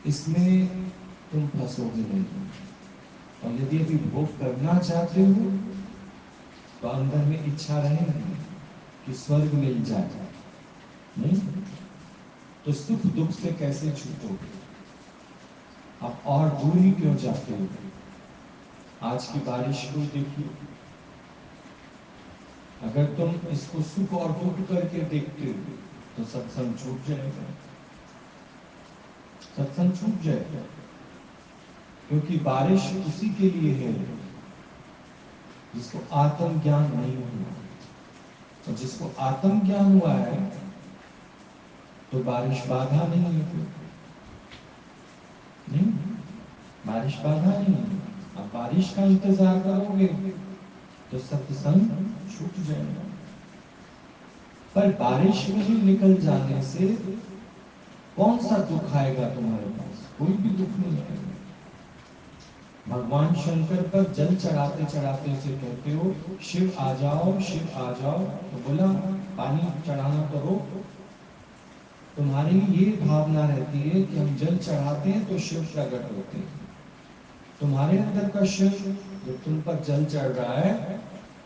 इसमें तुम फंसोगे नहीं। और यदि अभी भोग करना चाहते हो तो अंदर में इच्छा रहेगी कि स्वर्ग मिल जाए, नहीं तो सुख दुख से कैसे छूटोगे? अब और दूर ही क्यों जाते हो? आज की बारिश को देखिए, अगर तुम इसको सुख और दुख करके देखते हो तो सत्संग छूट जाएगा, सत्संग छूट जाएगा। क्योंकि बारिश उसी के लिए है जिसको आत्मज्ञान नहीं हुआ। और जिसको आत्मज्ञान हुआ है तो बारिश बाधा नहीं है, नहीं बारिश बाधा नहीं है। अब बारिश का इंतजार करोगे तो सत्संग छूट जाएगा। पर बारिश में ही निकल जाने से कौन सा दुख आएगा तुम्हारे पास? कोई भी दुख नहीं आएगा। भगवान शंकर पर जल चढ़ाते चढ़ाते से कहते हो शिव आ जाओ, शिव आ जाओ, तो बोला पानी चढ़ाना तो रोक। तुम्हारी ये भावना रहती है कि हम जल चढ़ाते हैं तो शिव प्रकट होते हैं। तुम्हारे अंदर का शिव जब तुम पर जल चढ़ रहा है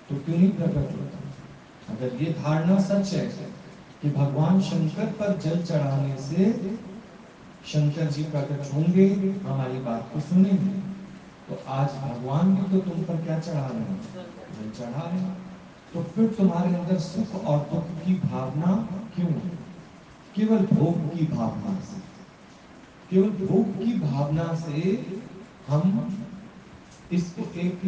तो क्यों नहीं प्रकट होता? अगर ये धारणा सच है कि भगवान शंकर पर जल चढ़ाने से शंकर जी प्रकट होंगे, हमारी बात को सुनेंगे, तो आज भगवान भी तो तुम पर क्या चढ़ा रहे हैं? जल चढ़ा रहे हैं। तो फिर तुम्हारे अंदर सुख और दुख की भावना क्यों? केवल भोग की भावना से, केवल भोग की भावना से हम इसको एक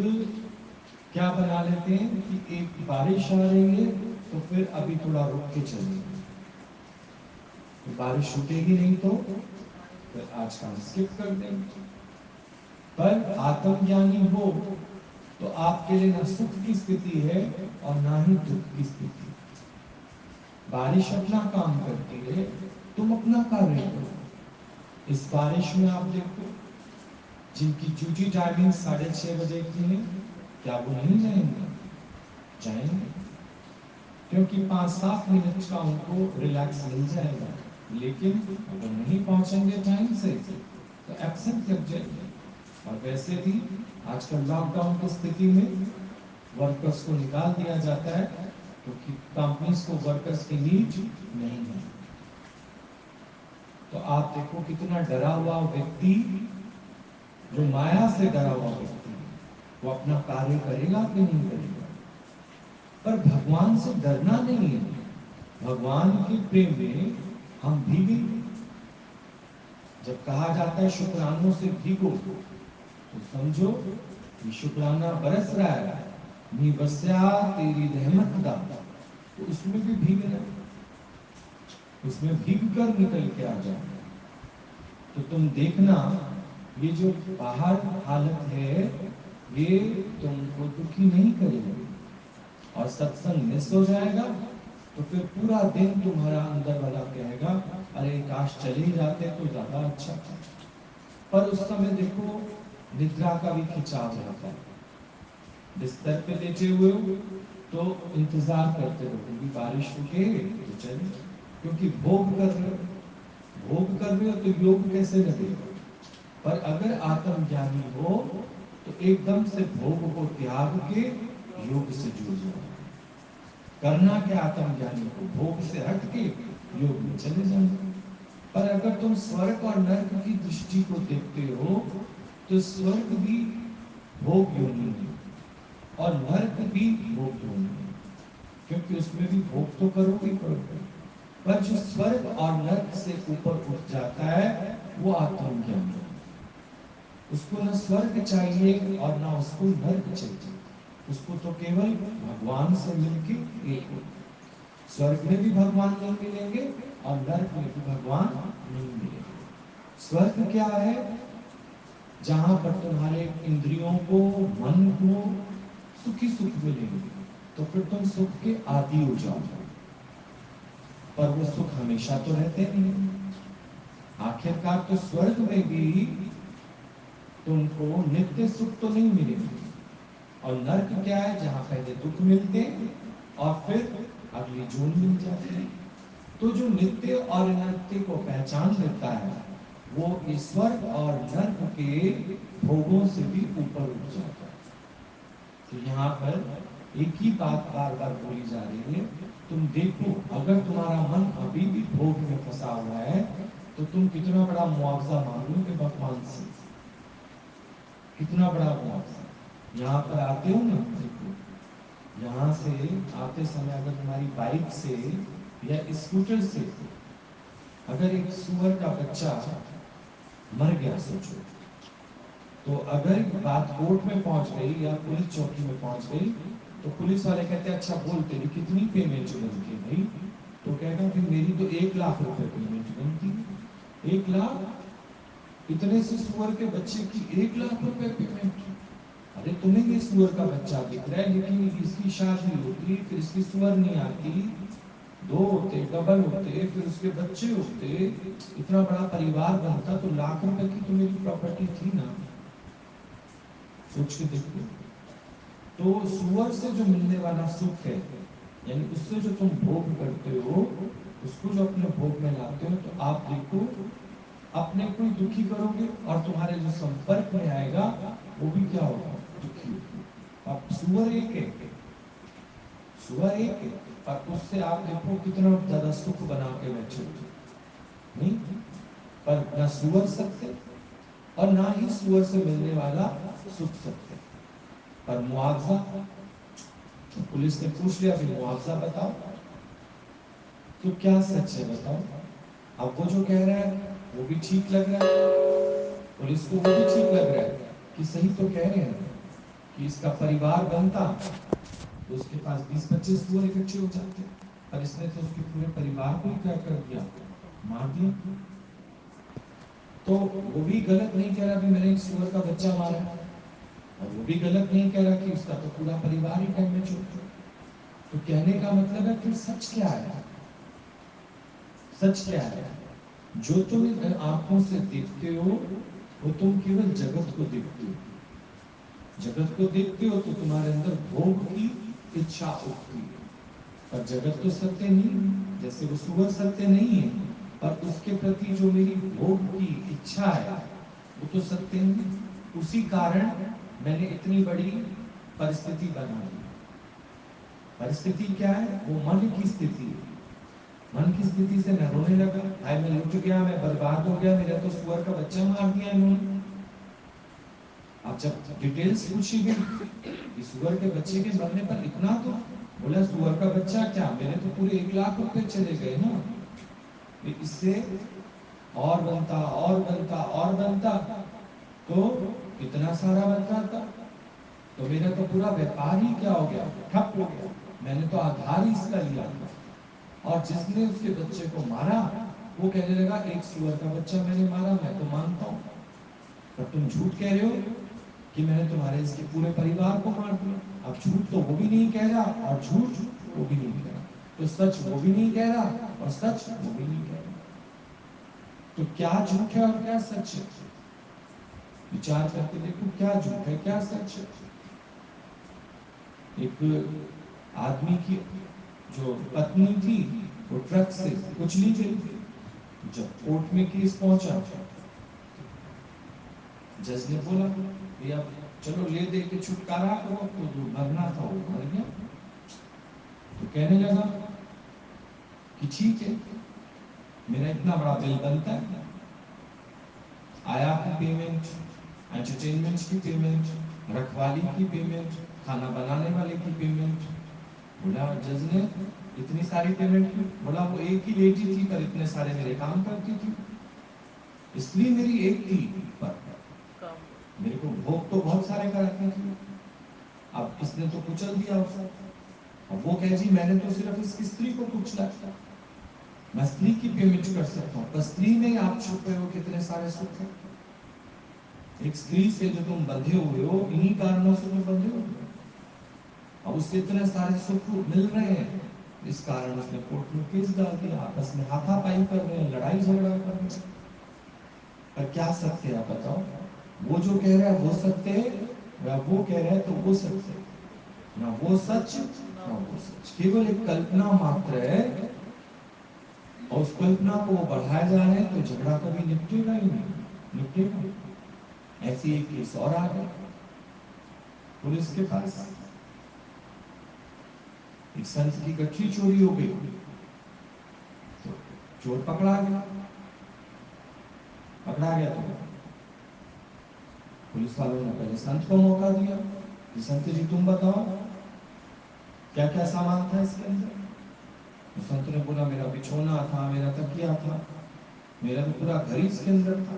क्या बना लेते हैं कि एक बारिश आ रही है तो फिर अभी थोड़ा रुक के चलेंगे, तो बारिश रुकेगी नहीं तो फिर आज का स्किप कर देंगे। पर आत्मज्ञानी हो तो आपके लिए ना सुख की स्थिति है और ना ही दुख की स्थिति। बारिश अपना काम करती है, तुम अपना कार्य करो। इस बारिश में आप देखो जिनकी ड्यूटी टाइमिंग 6:30 बजे की है, क्या वो नहीं जाएंगे? जाएंगे, क्योंकि 5-7 मिनट का उनको रिलैक्स मिल जाएगा। लेकिन अगर नहीं पहुंचेंगे टाइम से तो एब्सेंट लग जाएंगे। और वैसे भी आजकल लॉकडाउन की स्थिति में वर्कर्स को निकाल दिया जाता है क्योंकि कंपनीज को वर्कर्स की नीड नहीं है। तो आप देखो कितना डरा हुआ व्यक्ति, जो माया से डरा हुआ व्यक्ति, वो अपना कार्य करेगा कि नहीं करेगा? पर भगवान से डरना नहीं है। भगवान के प्रेम में हम भीगे। जब कहा जाता है शुक्रानों से भीगो, तो समझो ये शुक्राना बरस रहा है, निवस्या तेरी रहमत दा, तो उसमें भी भीगना, उसमें भीग कर निकल के आ जाओ। तो तुम देखना ये जो बाहर हालत है ये तुमको दुखी नहीं करेगा। और सत्संग मिस हो जाएगा तो फिर पूरा दिन तुम्हारा अंदर वाला कहेगा अरे काश चले ही जाते तो ज्यादा अच्छा था। पर उस समय देखो निद्रा का भी खिंचाव रहता है। बिस्तर पे लेटे हुए हो तो इंतजार करते रहो क्योंकि बारिश रुके तो चले, क्योंकि भोग कर रहे हो, भोग कर रहे हो तो योग कैसे लगेगा? पर अगर आत्मज्ञानी हो तो एकदम से भोग को त्याग के योग से जुड़ जाओ। करना क्या आत्मज्ञानी को? भोग से हट के योग में चले जाना। पर अगर तुम स्वर्ग और नरक की दृष्टि को देखते हो तो स्वर्ग भी भोग योनि है और नरक भी भोग योनि है, क्योंकि उसमें भी भोग तो करोगे करोगे। पर जो स्वर्ग और नरक से ऊपर उठ जाता है वो आत्मज्ञान है। उसको न स्वर्ग चाहिए और ना उसको नरक चाहिए, उसको तो केवल भगवान से मिलके एक हो। स्वर्ग में भी भगवान नहीं मिलेंगे और नरक में भी भगवान नहीं मिलेंगे। स्वर्ग क्या है? जहां पर तुम्हारे इंद्रियों को, मन को सुखी सुख मिलेंगे, तो फिर तुम सुख के आदी हो जाओगे। पर वो सुख हमेशा तो रहते नहीं। आखिरकार तो स्वर्ग में भी तुमको नित्य सुख तो नहीं मिलेगा। और नर्क क्या है? जहां पहले दुख मिलते हैं और फिर अगली जून मिल जाती है। तो जो नित्य और नित्य को पहचान लेता है वो ईश्वर और नर्क के भोगों से भी ऊपर उठ जाता है। तो यहाँ पर एक ही बात बार बार बोली जा रही है, तुम देखो अगर तुम्हारा मन अभी भी भोग में फंसा हुआ है तो तुम कितना बड़ा मुआवजा मांगोगे भगवान से, कितना बड़ा मुआवजा। यहाँ पर आते हो ना, देखो यहाँ से आते समय अगर तुम्हारी बाइक से या स्कूटर से अगर एक सुअर का बच्चा मर गया, सोचो, तो अगर बात कोर्ट में पहुंच गई या पुलिस चौकी में पहुंच गई तो पुलिस वाले कहते हैं अच्छा बोल तेरी कितनी पेमेंट बनती है भाई, तो कहेगा कि मेरी तो 1 लाख रुपए पेमेंट बनती है। 1 लाख? इतने से सुअर के बच्चे की 1 लाख रुपए पेमेंट? अरे तुम्हें ये सुअर का बच्चा दिख रहा है, लेकिन इसकी शादी होती, फिर इसकी सुअर नहीं आती, 2 होते, डबल होते, फिर उसके बच्चे होते, इतना बड़ा परिवार बनता, तो लाख रुपए की तो मेरी प्रॉपर्टी थी ना। सोच के देखो। तो सुअर से जो मिलने वाला सुख है, यानी उससे जो तुम भोग करते हो, उसको जो अपने भोग में लाते हो, तो आप देखो अपने को ही दुखी करोगे और तुम्हारे जो संपर्क में आएगा वो भी क्या होगा, दुखी होगा। अब सुअर एक है, सुअर एक है, पर उससे आप देखो कितना ज्यादा सुख बना के बैठे हो, नहीं? पर ना सुअर सत्य और ना ही सुअर से मिलने वाला सुख सत्य। पर मुआवजा, तो पुलिस ने पूछ लिया कि मुआवजा बताओ, तो क्या सच है बताओ। अब वो जो कह रहा है वो भी ठीक लग रहा है, पुलिस को वो भी ठीक लग रहा है कि सही तो कह रहे हैं कि इसका परिवार बनता तो उसके पास 20-25 सुअर इकट्ठे हो जाते, पर इसने तो उसके पूरे परिवार को ही क्या कर दिया, मार दिया। तो वो भी गलत नहीं कह रहा कि मैंने एक सुअर का बच्चा मारा, और वो भी गलत नहीं कह रहा कि उसका तो पूरा परिवार ही डैमेज हो गया। तो कहने का मतलब है फिर सच क्या है, सच क्या है? जो तुम आंखों से देखते हो वो तुम केवल जगत को देखते हो, जगत को देखते हो तो तुम्हारे अंदर भोग की इच्छा उठती है, पर जगत तो सत्य नहीं, जैसे वो सुअर सत्य नहीं है, पर उसके प्रति जो मेरी भोग की इच्छा है वो तो सत्य नहीं। उसी कारण मैंने इतनी बड़ी परिस्थिति बना दी। परिस्थिति क्या है? वो मन की स्थिति है। मन की स्थिति से मैं रोने लगा, हाय मैं लुट गया, मैं बर्बाद हो गया, मेरा तो सुअर का बच्चा मार दिया इन्होंने। अब जब डिटेल्स पूछी गई कि सुअर के बच्चे के मरने पर इतना, तो बोला सुअर का बच्चा क्या, मेरे तो पूरे 1 लाख रुपए चले गए ना। इससे और बनता और बनता और बनता तो इतना सारा बन जाता, तो मेरा तो पूरा व्यापार ही क्या हो गया, ठप हो गया। मैंने तो आधार ही इसका लिया था। और जिसने उसके बच्चे को मारा वो कहने लगा एक सुअर का बच्चा मैंने मारा, मैं तो मानता हूं, पर तुम झूठ कह रहे हो कि मैंने तुम्हारे इसके पूरे परिवार को मार दिया। अब झूठ तो वो भी नहीं कह रहा और झूठ वो भी नहीं कह रहा, तो सच वो भी नहीं कह रहा और सच वो भी नहीं कह रहा। तो क्या झूठ है और क्या सच है? विचार करके देखो, क्या झूठ है क्या सच है। एक आदमी की जो पत्नी थी वो ट्रक से कुचली गई। जब कोर्ट में केस पहुंचा, जज ने बोला भैया चलो ले दे के छुटकारा करो, तो जो मरना था वो मर गया। तो कहने लगा कि ठीक है, मेरा इतना बड़ा बिल बनता है, आया की पेमेंट, एंटरटेनमेंट की पेमेंट, रखवाली की पेमेंट, खाना बनाने वाले की पेमेंट। बोला जज ने इतनी सारी पेमेंट क्यों? बोला वो एक ही लेडी थी पर इतने सारे मेरे काम करती थी, इसलिए मेरी एक थी पर मेरे को भोग तो बहुत सारे कराती थी। अब इसने तो कुचल दिया उसको। अब वो कहे जी मैंने तो सिर्फ इसकी स्त्री को कुचला, मैं स्त्री की पेमेंट कर सकता हूँ, पर स्त्री में आप छुप रहे हो कितने सारे सुख है। एक स्त्री से जो तुम बंधे हुए हो, इन्हीं कारणों से तुम बंधे हो, अब उससे इतने सारे सुख मिल रहे हैं, इस कारण उसने कोर्ट में केस डाल दिया, आपस में हाथापाई कर रहे हैं, लड़ाई झगड़ा कर रहे हैं। पर क्या सत्य है आप बताओ? वो जो कह रहा है वो सत्य है या वो कह रहा है तो वो सत्य है? ना वो सच ना वो सच, केवल एक कल्पना मात्र है। और उस कल्पना को वो बढ़ाए जा रहे हैं तो झगड़ा कभी निपटेगा ही नहीं, निपटेगा। ऐसी एक केस और आ गया पुलिस के पास, एक संत की गठरी चोरी हो गई, तो चोर पकड़ा गया तो पुलिस वालों ने पहले संत को मौका दिया कि संत जी तुम बताओ क्या क्या सामान था इसके अंदर। तो संत ने बोला मेरा बिछोना था, मेरा तकिया था, मेरा तो पूरा घर ही इसके अंदर था।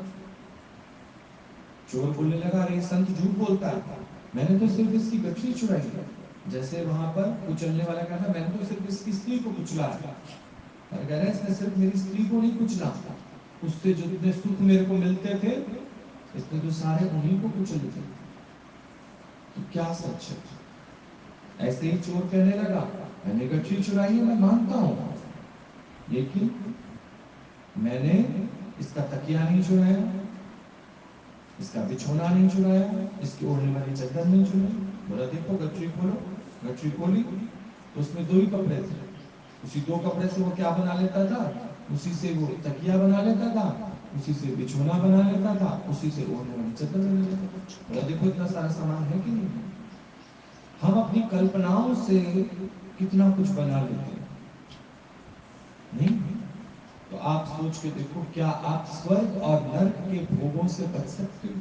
चोर बोलने लगा अरे संत झूठ बोलता है, मैंने तो सिर्फ इसकी गठरी चुराई है। जैसे वहां पर कुचलने वाला कहता मैंने तो सिर्फ इसकी स्त्री को कुचला है, और कह रहे इसने सिर्फ मेरी स्त्री को नहीं कुचला, उससे जो जितने सुख मेरे को मिलते थे इसने तो सारे उन्हीं को कुचले थे। तो क्या सच है? ऐसे ही चोर कहने लगा मैंने गठरी चुराई है, मैं मानता हूं, लेकिन मैंने इसका तकिया नहीं चुराया, इसका बिछोना नहीं चुराया, इसकी ओढ़ने वाली चादर नहीं चुराई। बोला देखो गठरी खोलो, गठरी खोली तो उसमें दो ही कपड़े थे, उसी दो कपड़े से वो क्या बना लेता था, उसी से वो तकिया बना लेता था, उसी से बिछोना बना लेता था, उसी से ओढ़ने वाली चादर बना लेता था। बोला देखो इतना सारा सामान है कि नहीं। हम अपनी कल्पनाओं से कितना कुछ बना लेते हैं, नहीं? तो आप सोच के देखो क्या आप स्वर्ग और नरक के भोगों से बच सकते हो?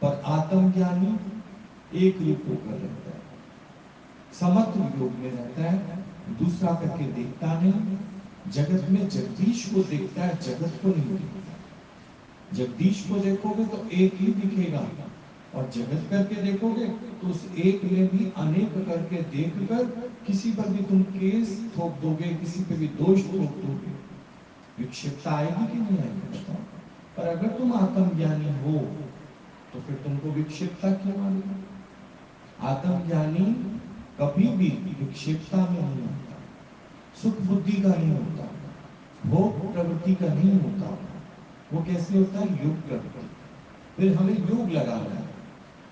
पर आत्मज्ञानी एक रूप होकर रहता है, समत्व योग में रहता है, दूसरा करके देखता नहीं, जगत में जगदीश को देखता है, जगत को नहीं देखता। जगदीश को देखोगे तो एक ही दिखेगा, और जगत करके देखोगे तो उस एक में भी अनेक करके देखकर किसी पर भी तुम केस ठोक दोगे, किसी पर भी दोष ठोक दोगे। विक्षिप्तता आएगी कि नहीं आएगी बताओ? पर अगर तुम आत्मज्ञानी हो तो फिर तुमको विक्षिप्तता क्यों आएगी? आत्मज्ञानी कभी भी विक्षिप्तता में नहीं होता, सुख बुद्धि का नहीं होता, भोग प्रवृत्ति का नहीं होता। वो कैसे होता है? योग प्रवृत्ति। फिर हमें योग लगाना है,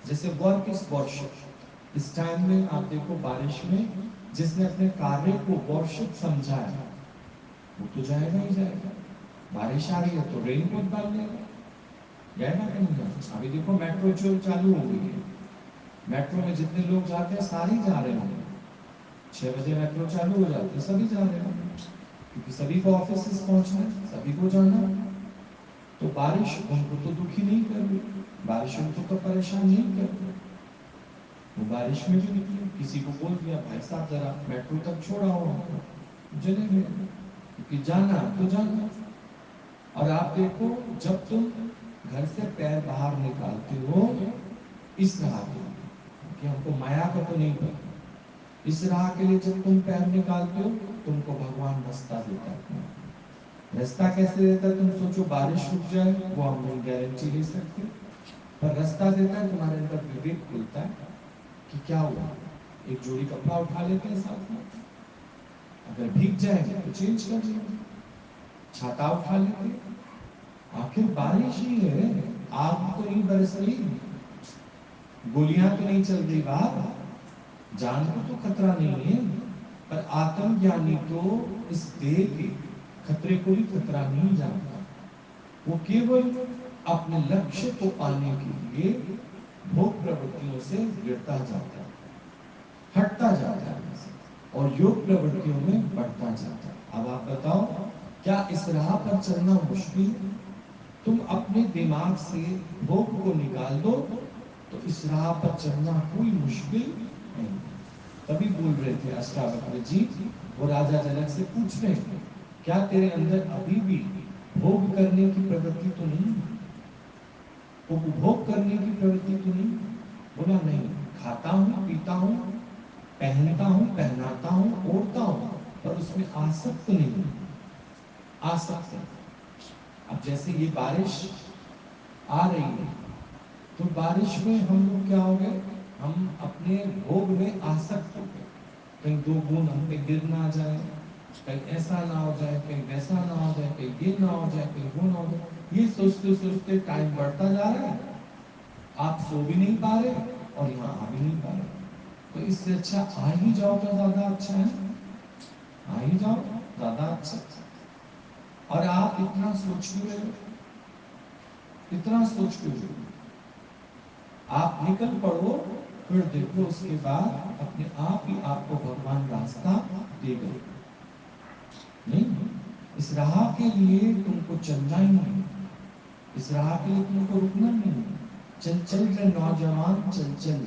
जैसे वर्क इज वर्शिप। इस टाइम में आप देखो बारिश में जिसने अपने कार्य को वर्शिप समझा है वो तो जाएगा ही जाएगा। बारिश आ रही है तो रेनकोट डाल लेगा, जाएगा कि नहीं जाएगा? अभी देखो मेट्रो जो चालू हो गई है, मेट्रो में जितने लोग जाते हैं सारे जा रहे होंगे, 6 बजे मेट्रो चालू हो जाती है, सभी जा रहे होंगे, क्योंकि सभी को ऑफिस पहुंचना है, सभी को जाना है। तो बारिश उनको तो दुखी नहीं कर रही, बारिश उनको तो परेशान नहीं कर रही। वो बारिश में भी निकले, किसी को बोल दिया भाई साहब जरा मेट्रो तक छोड़ा हो हमको, चले गए, क्योंकि जाना तो जाना। और आप देखो जब तुम घर से पैर बाहर निकालते हो इस राह के लिए, कि हमको माया का तो नहीं पता, इस राह के लिए जब तुम पैर निकालते हो तुमको भगवान रास्ता देता है। रास्ता कैसे देता है? तुम सोचो बारिश रुक जाए वो हम नहीं गारंटी ले सकते, पर रास्ता देता है, तुम्हारे अंदर विवेक खुलता है कि क्या हुआ, एक जोड़ी कपड़ा उठा लेते हैं साथ में, अगर भीग जाएंगे तो चेंज कर लेंगे, छाता उठा लेते, आखिर बारिश ही है, आग तो नहीं बरस रही, गोलियां तो नहीं चल रही बाहर, जान को तो खतरा नहीं है। पर आत्मज्ञानी तो इस देह के खतरे को भी खतरा नहीं जानता, वो केवल अपने लक्ष्य को पाने के लिए भोग प्रवृत्तियों से गिरता जाता है, हटता जाता है और योग प्रवृत्तियों में बढ़ता जाता है। अब आप बताओ क्या इस राह पर चलना मुश्किल है? तुम अपने दिमाग से भोग को निकाल दो तो इस राह पर चलना कोई मुश्किल नहीं। तभी बोल रहे थे अष्टावक्र जी, वो राजा जनक से पूछ रहे हैं क्या तेरे अंदर अभी भी भोग करने की प्रवृत्ति तो नहीं, उपभोग करने की प्रवृत्ति तो नहीं? बोला नहीं, खाता हूं, पीता हूं, पहनता हूं, पहनाता हूं, ओढ़ता हूं, पर उसमें आसक्त नहीं, आसक्त। अब जैसे ये बारिश आ रही है तो बारिश में हम लोग क्या हो गए, हम अपने भोग में आसक्त हो गए, कहीं 2 बूंद हम पे गिर ना जाए, कहीं ऐसा ना हो जाए, कहीं वैसा ना हो जाए, कहीं ये ना हो जाए, कहीं वो ना हो जाए, ये सोचते सोचते टाइम बढ़ता जा रहा है, आप सो भी नहीं पा रहे और यहाँ आ भी नहीं पा रहे। तो इससे अच्छा आ ही जाओ तो ज्यादा अच्छा है, आ ही जाओ ज्यादा अच्छा। और आप इतना सोच क्यों रहे हो? इतना सोच क्यों रहे हो? आप निकल पड़ो, फिर देखो उसके बाद अपने आप ही आपको भगवान रास्ता देगा। नहीं, इस राह के लिए तुमको चलना ही नहीं, इस राह के लिए तुमको रुकना नहीं। चल चल रे नौजवान, चल चल,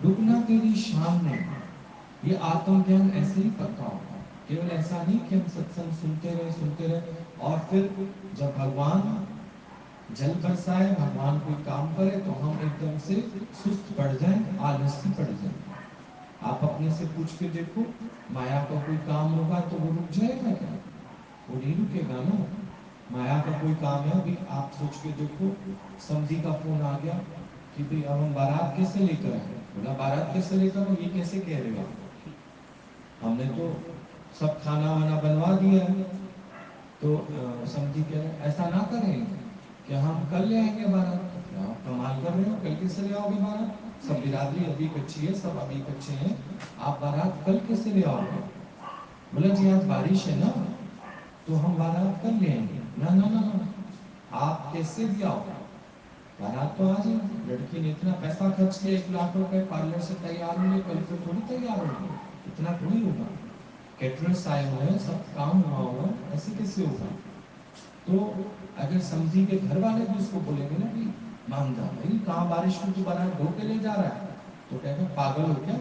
रुकना तेरी शान नहीं। ये आत्मज्ञान ऐसे ही पक्का होगा। केवल ऐसा नहीं कि हम सत्संग सुनते रहे और फिर जब भगवान जल बरसाए, भगवान कोई काम करे तो हम एकदम से सुस्त पड़ जाएं, आलसी पड़ जाएं। आप अपने से पूछ के देखो, माया का कोई काम होगा तो वो रुक जाएगा क्या? वो नहीं रुकेगा ना। माया का कोई काम है, अभी आप सोच के देखो, समधी का फोन आ गया कि भाई अब हम बारात कैसे लेकर आए। बोला बारात कैसे लेकर आओ, ये कैसे कह रहे हो? हमने तो सब खाना वाना बनवा दिया है। तो समझी कह रहे ऐसा ना करें कि हम कल ले आएंगे बारात। आप कमाल कर रहे हो, कल कैसे ले आओगे बारात? सब बिरादरी अभी कच्ची है, सब अभी कच्चे हैं, आप बारात कल कैसे ले आओगे? बोला जी आज बारिश है ना, तो हम बारात कल ले आएंगे। ना ना ना ना, आप कैसे भी आओ, बारात तो आज ही। लड़की ने इतना पैसा खर्च किया, 1 लाख रुपए, पार्लर से तैयार हुए, कल फिर थोड़ी तैयार होगी, इतना थोड़ी होगा। कैटरर्स आए हुए हैं, सब काम हुआ होगा, ऐसे कैसे होगा? तो अगर समझी के घर वाले भी उसको बोलेंगे ना कि मान जा भाई, कहाँ बारिश में तू बारात ढो के ले जा रहा है, तो कहेगा पागल हो क्या,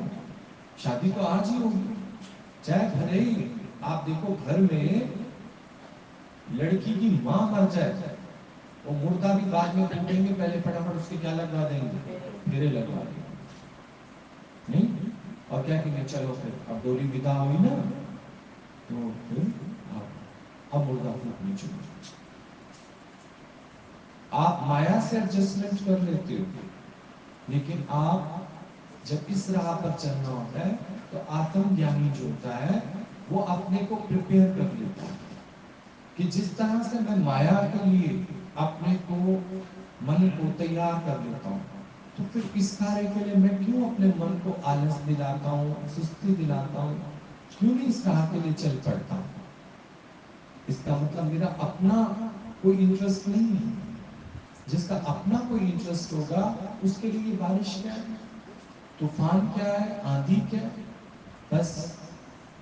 शादी तो आज ही होगी। चाहे भले ही आप देखो घर में लड़की की माँ मर जाए, वो मुर्दा भी बाद में ढूंढेंगे, पहले फटाफट उसके क्या लगवा देंगे, फेरे लगवा देंगे। नहीं, और क्या कहेंगे, चलो फिर अब डोली विदा हुई ना, तो फिर अब मुर्दा फूकनी चाहिए। आप माया से एडजस्टमेंट कर लेते हो, लेकिन आप जब इस राह पर चलना होता है तो आत्मज्ञानी जो होता है वो अपने को प्रिपेयर कर लेता है कि जिस तरह से मैं माया के लिए अपने को, मन को तैयार कर लेता हूँ, तो फिर इस कार्य के लिए मैं क्यों अपने मन को आलस दिलाता हूँ, सुस्ती दिलाता हूँ, क्यों नहीं इस राह के लिए चल पड़ता हूँ? इसका मतलब मेरा अपना कोई इंटरेस्ट नहीं है। जिसका अपना कोई इंटरेस्ट होगा उसके लिए बारिश क्या है, तूफान क्या है, आंधी क्या है? बस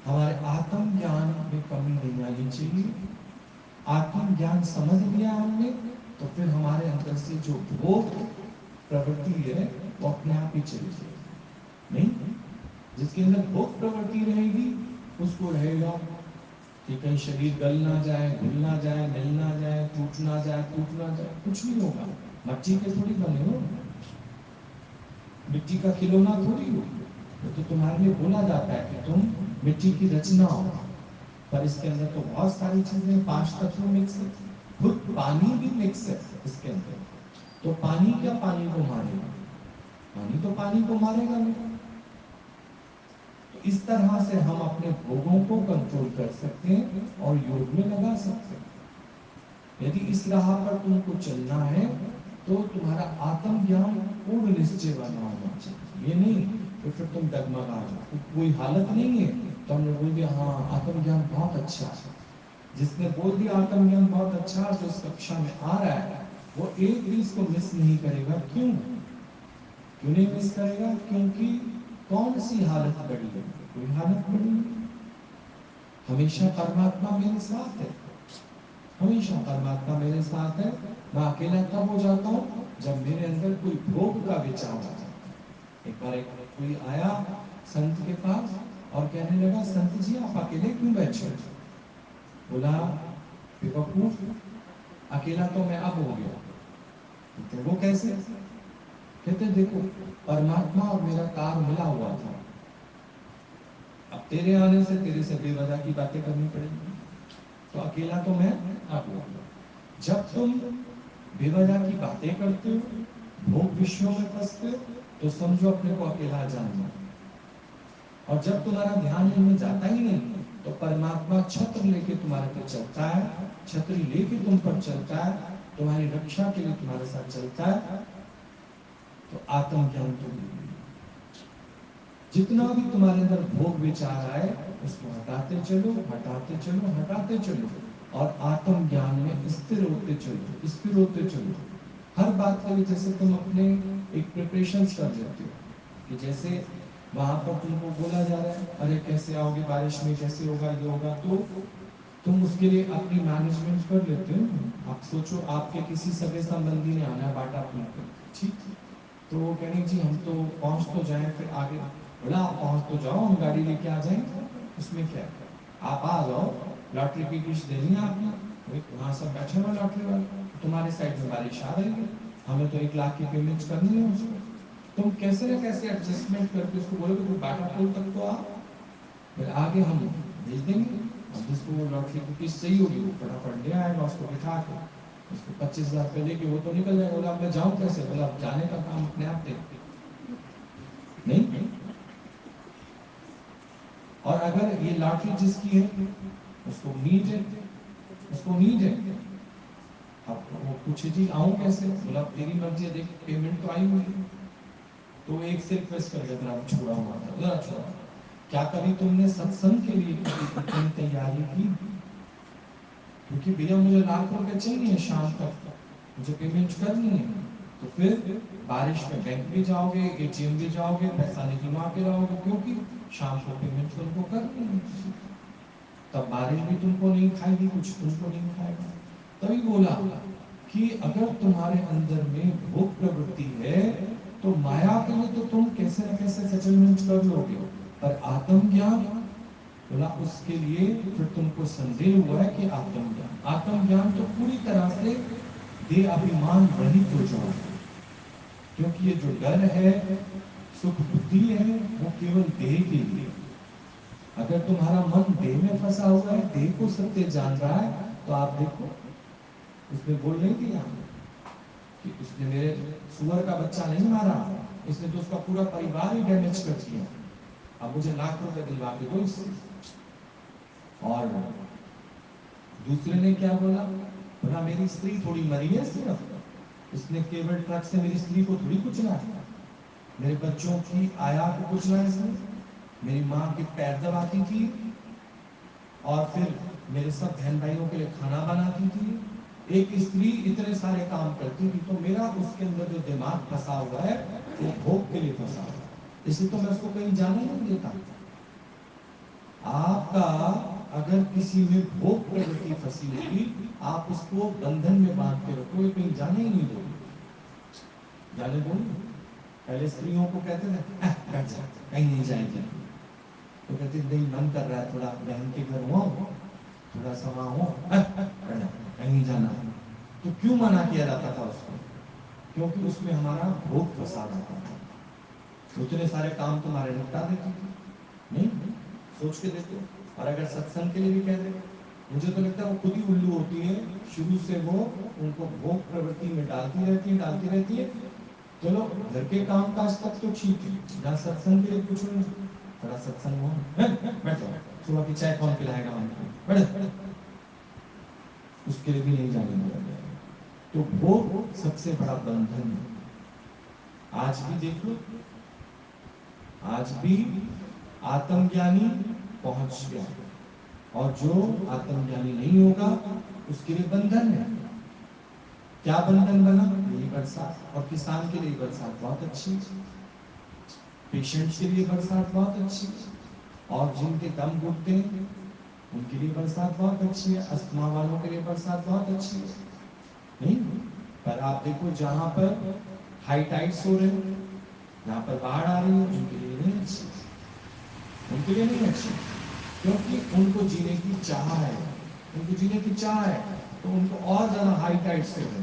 हमारे आत्म ज्ञान में कमी नहीं आनी चाहिए। आत्म ज्ञान समझ लिया हमने तो फिर हमारे अंदर से जो भोग प्रवृत्ति है वो अपने आप ही चली जाएगी। नहीं, जिसके अंदर भोग प्रवृत्ति रहेगी उसको रहेगा कि कहीं शरीर गल ना जाए, घुल ना जाए, मिल ना जाए, टूट ना जाए, कुछ नहीं होगा। मट्टी के थोड़ी बने हो, मिट्टी का खिलौना थोड़ी हो। तो तुम्हारे लिए बोला जाता है कि तुम मिट्टी की रचना हो, पर इसके अंदर तो बहुत सारी चीजें, 5 तत्व मिक्स है, खुद पानी भी मिक्स है इसके अंदर। तो पानी क्या पानी को मारेगा? पानी तो पानी को मारेगा नहीं। तो इस तरह से हम अपने भोगों को कंट्रोल कर सकते हैं और योग में लगा सकते हैं। यदि इस राह पर तुमको चलना है तो तुम्हारा आत्मज्ञान पूर्ण निश्चय वाला होना चाहिए। ये नहीं तो फिर तुम डगमगा जाओ, तो कोई हालत नहीं है तो हमने बोल दिया हाँ आत्मज्ञान बहुत अच्छा है। जिसने बोल दिया आत्मज्ञान बहुत अच्छा, जो इस कक्षा में आ रहा है वो एक भी इसको मिस नहीं करेगा। क्यों नहीं मिस करेगा? क्योंकि कौन सी हालत बड़ी है? कोई हालत बड़ी नहीं। हमेशा परमात्मा मेरे साथ है, हमेशा परमात्मा मेरे साथ है। मैं अकेला तब हो जाता हूँ जब मेरे अंदर कोई भोग का विचार आ जाता है। एक बार कोई आया संत के पास और कहने लगा, संत जी आप अकेले क्यों बैठे? बोला बेवकूफ, अकेला तो मैं अब हो गया। कहते वो कैसे? कहते देखो परमात्मा और मेरा कार मिला हुआ था, अब तेरे आने से तेरे से बेवजह की बातें करनी पड़ेगी, तो अकेला तो मैं अब हो गया। जब तुम बेवजह की बातें करते हो, भोग विषयों में फंसते हो, तो समझो अपने को अकेला जानना। और जब तुम्हारा ध्यान इनमें जाता ही नहीं तो परमात्मा छत्र लेके तुम्हारे पे चलता है, छतरी लेके तुम पर चलता है, तुम्हारी रक्षा के लिए तुम्हारे साथ चलता है। तो आत्मज्ञान तुम जितना भी तुम्हारे अंदर भोग विचार आए उसको हटाते चलो, हटाते चलो, हटाते चलो। और आत्म ज्ञान में स्थिर होते चलो, स्थिर होते चलो। हर बात के लिए जैसे तुम अपने एक प्रिपरेशन कर लेते हो कि जैसे वहां पर तुमको बोला जा रहा है, अरे कैसे आओगे बारिश में, कैसे होगा ये होगा, तो तुम उसके लिए अपनी मैनेजमेंट कर लेते हो। आप सोचो आपके किसी सगे संबंधी ने आना है बाटा पुल पर, ठीक, तो वो कहेंगे जी हम तो पहुंच तो जाए, फिर आगे बोला आप पहुंच तो जाओ, हम गाड़ी लेके आ जाएंगे, उसमें क्या है, आप आ जाओ, लॉटरी की किस्त देनी है आपने, वहां सब बैठे हुए लॉटरी वाले, तुम्हारे साइड में बारिश आ रही है, हमें तो 1 लाख की पेमेंट करनी है उसको, तुम कैसे ना कैसे एडजस्टमेंट करके उसको बोलोगे तो बाटा पुल तक तो आ, फिर आगे हम भेज देंगे, अब जिसको लॉटरी की किस्त चाहिए होगी वो फटाफट ले आएगा, उसको बिठा के उसको 25,000 रुपये लेके वो तो निकल जाएगा। बोला मैं जाऊं कैसे, बोला जाने का काम अपने आप देखते नहीं। और अगर ये लॉटरी जिसकी है उसको नीड है, उसको नीड है, अब वो पूछे जी आऊं कैसे, बोला तेरी मर्जी है, देख पेमेंट तो आई हुई है, तो एक से रिक्वेस्ट करके जरा छोड़ा हुआ था, जरा छोड़ा, क्या कभी तुमने सत्संग के लिए इतनी तैयारी की, क्योंकि भैया मुझे लाख रुपए चाहिए शाम तक, मुझे पेमेंट करनी है, तो फिर बारिश में बैंक भी जाओगे, एटीएम भी जाओगे, पैसा निकलवा के लाओगे, क्योंकि शाम को पेमेंट तुमको करनी है, तब बारिश भी तुमको नहीं खाएगी, कुछ तुमको नहीं खाएगा। तभी बोला कि अगर तुम्हारे अंदर में भोग प्रवृत्ति है तो माया के लिए तो तुम कैसे न कैसे सेटलमेंट कर लोगे, पर आत्मज्ञान बोला उसके लिए फिर तुमको संदेह हुआ है कि आत्मज्ञान तो पूरी तरह से देह अभिमान रहित हो जाओ, क्योंकि ये जो डर है, सुख बुद्धि है, वो केवल देह के लिए। अगर तुम्हारा मन देह में फंसा हुआ है, देह को सत्य जान रहा है, तो आप देखो उसने बोल नहीं दिया कि उसने मेरे सुअर का बच्चा नहीं मारा, इसने तो उसका पूरा परिवार ही डैमेज कर दिया, अब मुझे लाख रुपए दिलवा के दो इससे। और दूसरे ने क्या बोला, बोला मेरी स्त्री थोड़ी मरी है सिर्फ, इसने केवल ट्रक से मेरी स्त्री को थोड़ी कुचला, मेरे बच्चों की आया को कुचला इसने, मेरी माँ के पैर दबाती थी, और फिर मेरे सब बहन भाइयों के लिए खाना बनाती थी, एक स्त्री इतने सारे काम करती थी, तो मेरा उसके अंदर जो दिमाग फंसा हुआ है वो भोग के लिए फंसा हुआ है, इसलिए तो मैं उसको कहीं जाने नहीं देता। आपका अगर किसी में भोग प्रवृत्ति फंसी होगी, आप उसको बंधन में बांध के रखोगे, कहीं जाने ही नहीं दोगे। जाने दो, पहले स्त्रियों को कहते थे बैठ जा, कहीं नहीं जाएगी, तो कहते नहीं मन कर रहा है थोड़ा बहन के घर हो, थोड़ा समा हो, कहीं जाना, तो क्यों मना किया जाता था उसको, क्योंकि उसमें हमारा भोग फंसा रहता था। उतने सारे काम तुम्हारे निपटा देती थी, नहीं सोच के देखो। और अगर सत्संग के लिए भी कह दे, मुझे तो लगता है वो खुद ही उल्लू होती है, शुरू से वो उनको भोग प्रवृत्ति में डालती रहती है। चलो घर के काम काज तक तो ठीक है, जहाँ सत्संग के लिए कुछ नहीं, थोड़ा सत्संग हो, बैठो सुबह की चाय कौन पिलाएगा हमको, बैठो, उसके लिए भी नहीं जाने दिया। तो भोग सबसे बड़ा बंधन है। आज भी देख लो, आज भी आत्मज्ञानी पहुंच गया, और जो आत्मज्ञानी नहीं होगा उसके लिए बंधन है। क्या बंधन बना, यही बरसात, और किसान के लिए बरसात बहुत अच्छी, पेशेंट्स के लिए बरसात बहुत अच्छी, और जिनके दम घुटते हैं उनके लिए बरसात बहुत अच्छी है, अस्थमा वालों के लिए बरसात बहुत अच्छी है, नहीं। पर आप देखो जहां पर हाई टाइड्स हो रहे हैं, जहां पर बाढ़ आ रही है, उनके लिए नहीं अच्छी, उनके लिए नहीं अच्छी, क्योंकि उनको जीने की चाह है, उनको जीने की चाह है, तो उनको और ज्यादा हाई टाइट से है।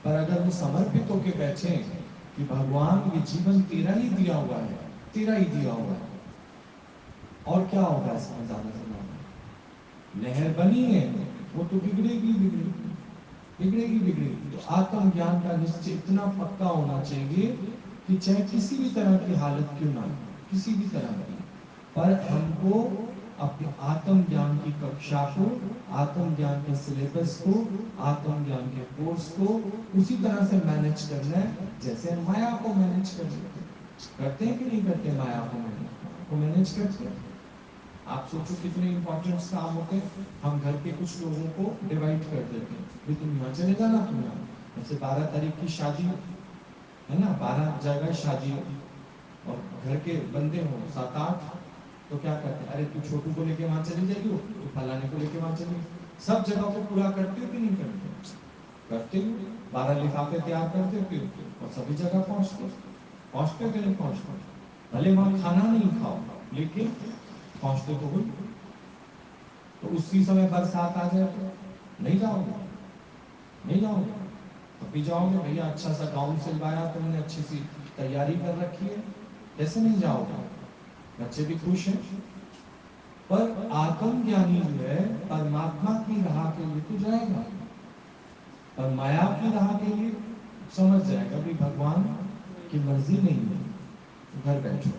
पर अगर वो समर्पित होकर बैठे कि भगवान ये जीवन तेरा ही दिया हुआ है, तेरा ही दिया हुआ है, और क्या होगा इसमें ज्यादा से ज्यादा, लहर बनी है वो तो बिगड़ेगी बिगड़ेगी बिगड़ेगी बिगड़ेगी। तो आत्मज्ञान का निश्चय इतना पक्का होना चाहिए कि चाहे किसी भी तरह की हालत क्यों ना हो, किसी भी तरह की, पर हमको अपने आत्मज्ञान की कक्षा को, आत्मज्ञान के सिलेबस को, आत्मज्ञान के कोर्स को उसी तरह से मैनेज करना है जैसे माया को मैनेज करते हैं कि नहीं करते, माया को मैनेज करते हैं। आप सोचो कितने इंपॉर्टेंट काम होते हैं, हम घर के कुछ लोगों को डिवाइड कर देते हैं, भी तुम यहाँ चले जाना, तुम यहाँ, जैसे 12 तारीख की शादी है ना, 12 जगह शादी और घर के बंदे हो 7-8, तो क्या करते हैं, अरे तू छोटू को लेके वहां चली जाएगी, तू फलाने को लेके वहां चली, सब जगह को पूरा करते हो कि नहीं करते? करते हो। 12 लिफाफे तैयार करते हो और सभी जगह पहुंचते पहुंचते कि नहीं पहुंचते? भले वहां खाना नहीं खाओ, लेकिन पहुंचते तो हुई। तो उसी समय बरसात आ जाए तो नहीं जाओगे? नहीं जाओगे? अभी जाओगे? भैया अच्छा सा गाउन सिलवाया तुमने, अच्छी सी तैयारी कर रखी है, कैसे नहीं जाओगे? बच्चे भी खुश हैं। पर आत्मज्ञानी जो है परमात्मा की राह के लिए तो जाएगा, पर माया की राह के लिए समझ जाएगा भी भगवान की मर्जी नहीं है, घर बैठो,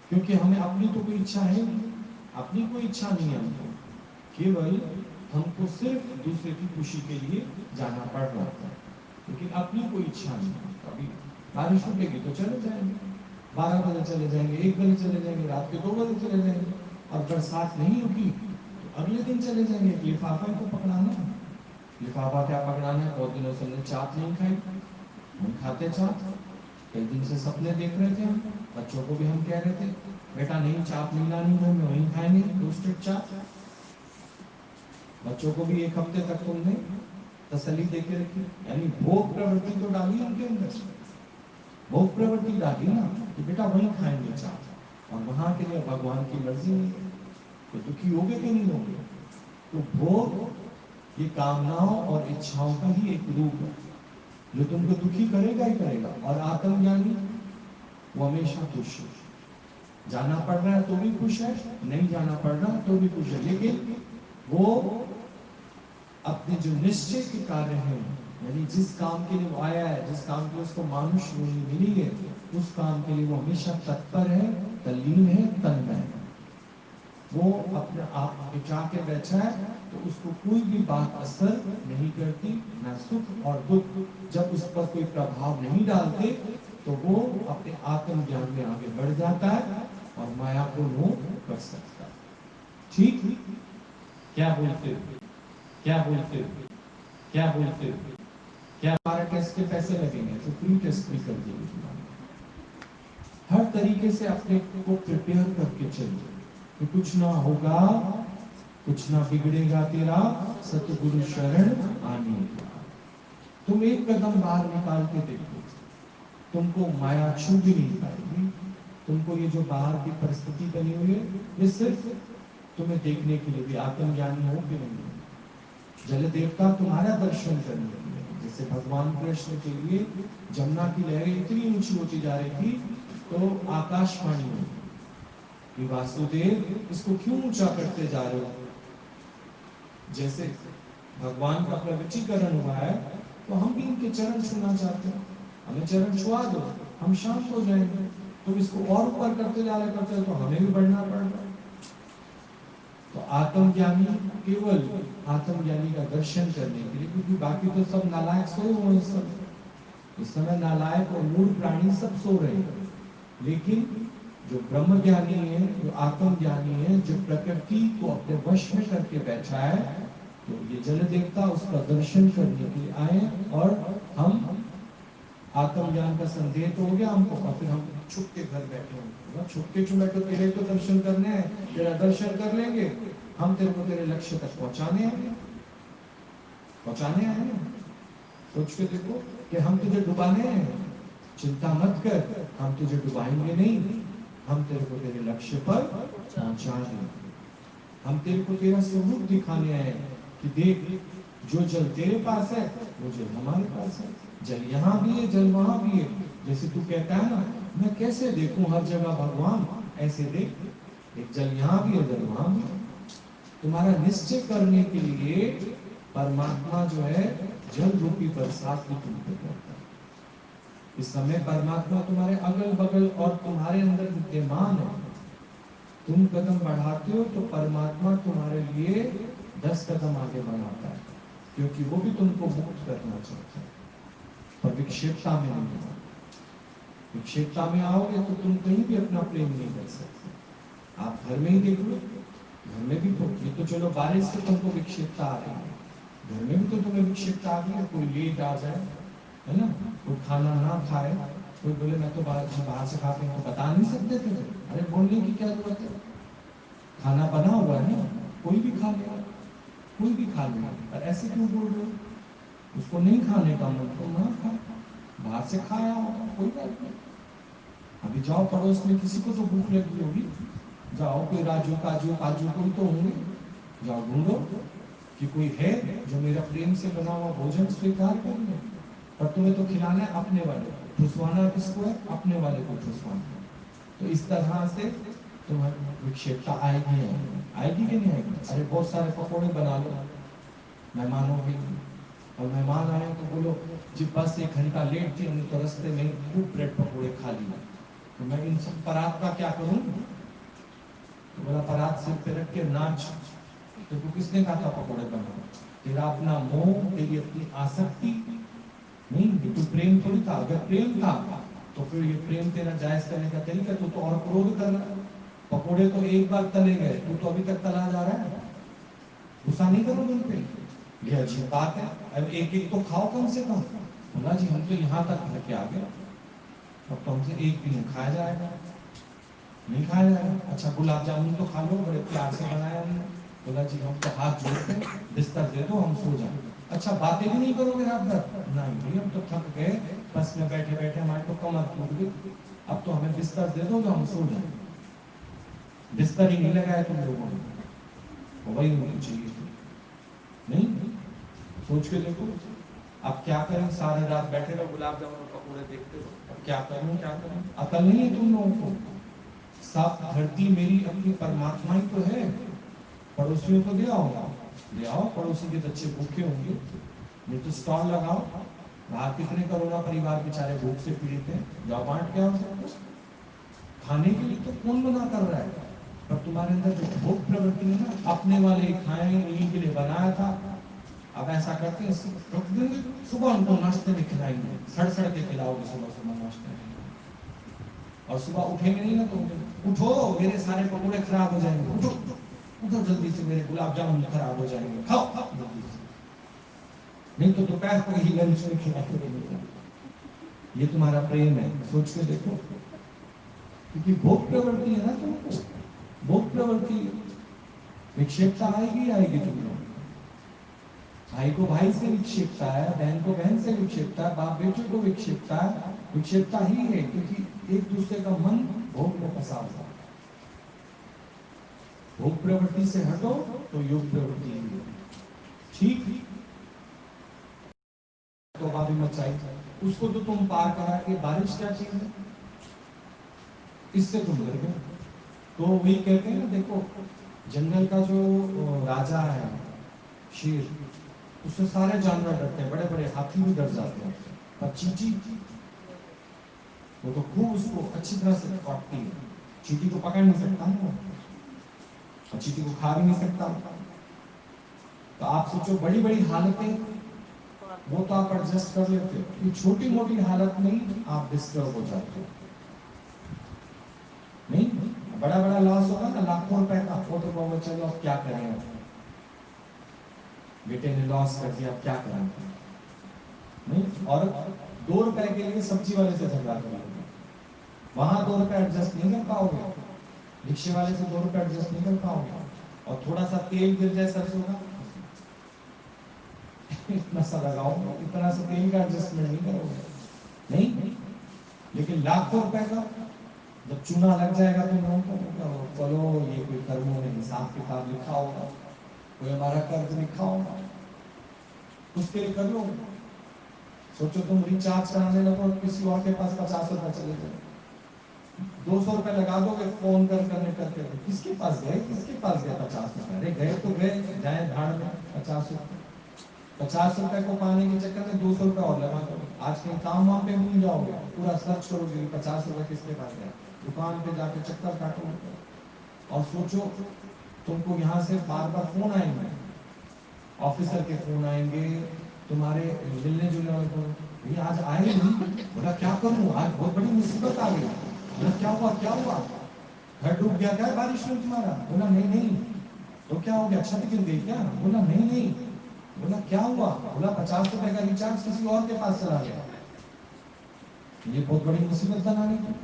क्योंकि हमें अपनी तो कोई इच्छा है नहीं, अपनी कोई इच्छा नहीं है हमको, केवल हमको सिर्फ दूसरे की खुशी के लिए जाना पड़ रहा था, लेकिन अपनी कोई इच्छा नहीं। कभी बारिश रुकेगी तो चले जाएंगे, 12 बजे चले जाएंगे, 1 बजे चले जाएंगे, रात के 2 बजे चले जाएंगे, और बरसात नहीं रुकी तो अगले दिन चले जाएंगे। लिफाफा को पकड़ाना है, लिफाफा क्या पकड़ाना है? बहुत दिनों से हमने चाट नहीं खाई, हम खाते चाट, कई दिन से सपने देख रहे थे हम, बच्चों को भी हम कह रहे थे बेटा नहीं चाट नहीं लानी है, मैं वहीं खाएंगे रोस्टेड चाट। बच्चों को भी 1 हफ्ते तक तुमने तसल्ली देके रखी, यानी भोग प्रवृत्ति तो डाली उनके अंदर, भोग प्रवृत्ति डाली ना कि बेटा वहीं खाएंगे चाट, और वहां के लिए भगवान की मर्जी नहीं है, तो दुखी होगे कि नहीं होगे? तो भोग ये कामनाओं और इच्छाओं का ही एक रूप है जो तुमको दुखी करेगा ही करेगा। और आत्मज्ञानी वो हमेशा खुश है, जाना पड़ रहा है तो भी खुश है, नहीं जाना पड़ रहा तो भी खुश है, लेकिन वो अपने जो निश्चय के कार्य हैं, यानी जिस काम के लिए वो आया है, जिस काम के लिए उसको मानुष योनि मिली है, उस काम के लिए वो हमेशा तत्पर है, तल्लीन है, तन्मय है। वो अपने आप बिछा के बैठा है तो उसको कोई भी बात असर नहीं करती, ना सुख और दुख जब उस पर कोई प्रभाव नहीं डालते तो वो अपने आत्मज्ञान में आगे बढ़ जाता है और माया को नो कर सकता है। ठीक? क्या बोलते हो? क्या बोलते हो? क्या बोलते हो? क्या हमारे टेस्ट के पैसे लगेंगे तो फ्री टेस्ट भी कर देंगे, हर तरीके से अपने को प्रिपेयर करके चलिए कि कुछ ना होगा, कुछ ना बिगड़ेगा तेरा सतगुरु शरण आने का। तुम एक कदम बाहर निकाल के देखो, तुमको माया छू भी नहीं पाएगी। तुमको ये जो बाहर की परिस्थिति बनी हुई है, ये सिर्फ तुम्हें देखने के लिए भी आत्मज्ञानी हो कि नहीं। जल देवता तुम्हारा दर्शन करने के लिए, जैसे भगवान कृष्ण के लिए जमुना की लहरें इतनी ऊंची होती जा रही थी तो आकाशवाणी हुई कि वासुदेव इसको क्यों ऊंचा करते जा रहे हो। जैसे भगवान का प्रवचीकरण हुआ है तो हम भी इनके चरण छूना चाहते हैं, हमें चरण छुआ दो, हम शांत हो जाएंगे। तुम इसको और ऊपर करते जा रहे करते तो हमें भी बढ़ना पड़ रहा है। तो आत्मज्ञानी केवल आत्मज्ञानी का दर्शन करने के लिए, क्योंकि बाकी तो सब नालायक सोए हुए हैं, इस समय नालायक और मूढ़ प्राणी सब सो रहे हैं, लेकिन जो ब्रह्म ज्ञानी है, जो आत्मज्ञानी है, जो प्रकृति को अपने वश में करके बैठा है, तो ये जल देवता उसका दर्शन करने के लिए आए और हम आत्मज्ञान का संदेह तो हो गया हमको, और फिर हम छुप के घर बैठे होंगे, छुप के क्यों बैठे? तेरे तो दर्शन करने हैं, तेरा दर्शन कर लेंगे, हम तेरे को तेरे लक्ष्य तक पहुंचाने आए, पहुंचाने आए ना। सोच के देखो कि हम तुझे डुबाने हैं, चिंता मत कर, हम तुझे डुबाएंगे नहीं, हम तेरे को तेरे लक्ष्य पर पहुंचा देंगे। हम तेरे को तेरा स्वरूप दिखाने आए कि देख, जो जल तेरे पास है वो जल हमारे पास है, जल यहाँ भी है, जल वहां भी है। जैसे तू कहता है ना, मैं कैसे देखूं हर जगह भगवान, ऐसे देख, एक जल यहाँ भी है, जल वहां भी है। तुम्हारा निश्चय करने के लिए परमात्मा जो है जल रूपी बरसात भी तुम पे करता है। इस समय परमात्मा तुम्हारे अगल बगल और तुम्हारे अंदर विद्यमान है। तुम कदम बढ़ाते हो तो परमात्मा तुम्हारे लिए 10 कदम आगे बढ़ाता है, क्योंकि वो भी तुमको मुक्त करना चाहता है, पर विक्षेपता में नहीं होगा। विक्षेपता में आओगे तो तुम कहीं भी अपना प्रेम नहीं कर सकते। आप घर में ही देख लो, घर में भी तो ये तो चलो बारिश से तुमको विक्षेपता आ रही है, घर में भी तो तुम्हें विक्षेपता आ रही है। कोई लेट आ जाए, है ना, कोई खाना ना खाए, कोई बोले मैं तो बाहर से खाते हैं, तो बता नहीं सकते थे। अरे बोलने की क्या जरूरत है, खाना बना हुआ है ना, कोई भी खा लेगा, कोई भी खा लेगा। पर ऐसे क्यों बोल रहे हो, उसको नहीं खाने का मन तो ना खा, बाहर से खाया होगा, कोई बात नहीं। अभी जाओ पड़ोस में किसी को तो भूख लगी होगी, जाओ कोई राजू काजू काजू कोई तो होंगे, जाओ ढूंढो कि कोई है जो मेरा प्रेम से बना हुआ भोजन स्वीकार कर ले। पर तुम्हें तो खिलाना है अपने वाले को, ठुसवाना किसको है, अपने वाले को ठुसवाना। तो इस तरह से तुम्हारी विक्षेपता आएगी आएगी कि नहीं आएगी। अरे बहुत सारे पकौड़े बना लो मेहमानों के लिए, और मेहमान आए तो बोलो जी बस 1 घंटा लेट थी, हमने तो रास्ते में खूब ब्रेड पकौड़े खा लिए, तो मैं इन सब परात का क्या करूं। तो बोला परात सिर पे रख के नाच, तो किसने कहा था पकौड़े बना, तेरा अपना मोह, तेरी अपनी आसक्ति। नहीं, ये तो प्रेम थोड़ी था। अगर प्रेम था तो फिर ये प्रेम तेरा जायज करने का तरीका, तू तो और क्रोध कर रहा है। पकौड़े तो एक बार तले गए, तू तो अभी तक तला जा रहा है, गुस्सा नहीं करो उन पे, ये अच्छी बात है। अब एक एक तो खाओ कम से कम। बोला जी हम तो यहाँ तक भर के आ गए, अब तो हमसे एक भी नहीं खाया जाएगा, नहीं खाया जाएगा। अच्छा गुलाब जामुन तो खा लो, बड़े प्यार से बनाया हमने। बोला जी हम तो हाथ जोड़ते बिस्तर दे दो हम सो जाए। अच्छा बातें भी नहीं करोगे रात भर, नहीं भाई हम तो थक गए, बस में बैठे बैठे हमारे तो कमर टूट गई, अब तो हमें बिस्तर दे दो तो हम सो जाए। बिस्तर ही नहीं लगाया तुम लोगों ने, वही उनको चाहिए नहीं। सोच के देखो, अब क्या करें, सारी रात बैठे रहो गुलाब जामुन और पकौड़े देखते रहो, अब क्या करूं क्या करूं। अकल नहीं है तुम लोगों को। सब धरती मेरी अपनी परमात्मा ही तो है, पड़ोसियों को दे आओ, ले आओ, पड़ोसी के बच्चे भूखे होंगे, ये तो स्टॉल लगाओ, बाहर कितने करोड़ों परिवार बेचारे भूख से पीड़ित हैं, जाओ बांट के आओ सबको। खाने के लिए तो कौन मना कर रहा है, पर तुम्हारे अंदर जो भोग प्रवृत्ति है ना, अपने वाले खाएं, उन्हीं के लिए बनाया था। अब ऐसा करते हैं, रख देंगे, सुबह उनको नाश्ते में खिलाएंगे, सड़ सड़ के खिलाओगे सुबह सुबह नाश्ते में, और सुबह उठेंगे नहीं ना तो उठो मेरे सारे पकौड़े खराब हो जाएंगे, उठो उठो जल्दी से, मेरे गुलाब जामुन खराब हो जाएंगे, खाओ जल्दी से, नहीं तो दोपहर को ही लंच में खिलाएंगे। ये तुम्हारा प्रेम है, सोच के देखो, क्योंकि भोग प्रवृत्ति है ना तुमको, भोग प्रवृत्ति, विक्षेपता आएगी आएगी तुम लोग। भाई को भाई से विक्षेपता है, बहन को बहन से विक्षेपता है, बाप बेटे को विक्षेपता है, विक्षेपता ही है, क्योंकि एक दूसरे का मन भोग में फंसा हुआ है। भोग प्रवृत्ति से हटो तो योग प्रवृत्ति है, ठीक। तो बात मचाई, उसको तो तुम पार करा के, बारिश क्या चीज है, इससे तुम डर गए। तो वही कहते हैं ना, देखो जंगल का जो राजा है शेर, उससे सारे जानवर डरते हैं, बड़े बड़े हाथी भी डर जाते हैं, पर चींटी वो तो खूब उसको अच्छी तरह से काटती है, चींटी को पकड़ नहीं सकता ना, और चींटी को खा भी नहीं सकता। तो आप सोचो बड़ी बड़ी हालतें वो तो आप एडजस्ट कर लेते हो, ये छोटी मोटी हालत में आप डिस्टर्ब हो जाते हो। नहीं, बड़ा बड़ा लॉस होगा ना, लाखों रुपए का, वो तो बहुत चलो अब क्या करें, बेटे ने लॉस कर दिया अब क्या करें। नहीं, और 2 रुपए के लिए सब्जी वाले से झगड़ा करोगे, वहां 2 रुपए एडजस्ट नहीं कर पाओगे, रिक्शे वाले से 2 रुपए एडजस्ट नहीं कर पाओगे, और थोड़ा सा तेल गिर जाए सरसों का इतना सा लगाओगे, इतना सा तेल का एडजस्टमेंट नहीं करोगे। नहीं, लेकिन लाखों रुपए का जब चूना लग जाएगा तो लोगों को चलो ये कोई कर्मों में हिसाब किताब लिखा होगा, कोई हमारा कर्ज लिखा होगा, उसके लिए कर लो। सोचो तुम रिचार्ज कराने लगो, किसी और के पास 50 रुपए चले जाए, 200 रुपए लगा दोगे फोन करने करके, किसके पास गए, किसके पास गए 50 रुपए, अरे गए तो गए, जाए भाड़ में 50 रुपए। 50 रुपए को पाने के चक्कर में 200 रुपए और लगा दो, आज कहीं काम वाम पे भूल जाओगे, पूरा सर्च करोगे 50 रुपए किसके पास गया, दुकान पे जाके चक्कर काटोगे, और सोचो तुमको यहाँ से बार बार फोन आएंगे, ऑफिसर के फोन आएंगे, तुम्हारे मिलने जुलने वाले फोन, भैया आज आए नहीं, बोला क्या करूं, आज बहुत बड़ी मुसीबत आ गई, बोला क्या हुआ क्या हुआ, घर डूब गया क्या बारिश में तुम्हारा? बोला नहीं नहीं। तो क्या हो गया, छत गिर गई क्या? बोला नहीं नहीं। बोला क्या हुआ? बोला 50 रुपए का रिचार्ज किसी और के पास चला गया। ये बहुत बड़ी मुसीबत बनाने की।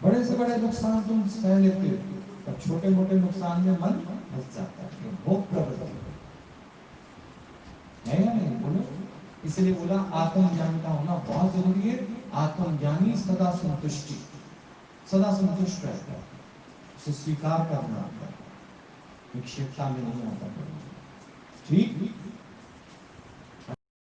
बड़े से बड़े नुकसान तुम सह लेते हो, पर छोटे मोटे नुकसान में मन फंस जाता है। भोग प्रवृत्ति है या नहीं? बोलो। इसलिए बोला आत्मज्ञान का होना बहुत जरूरी है। आत्मज्ञानी सदा संतुष्टि, सदा संतुष्ट रहता है, उसे स्वीकार करना आता है, विक्षेपता में नहीं आता। ठीक,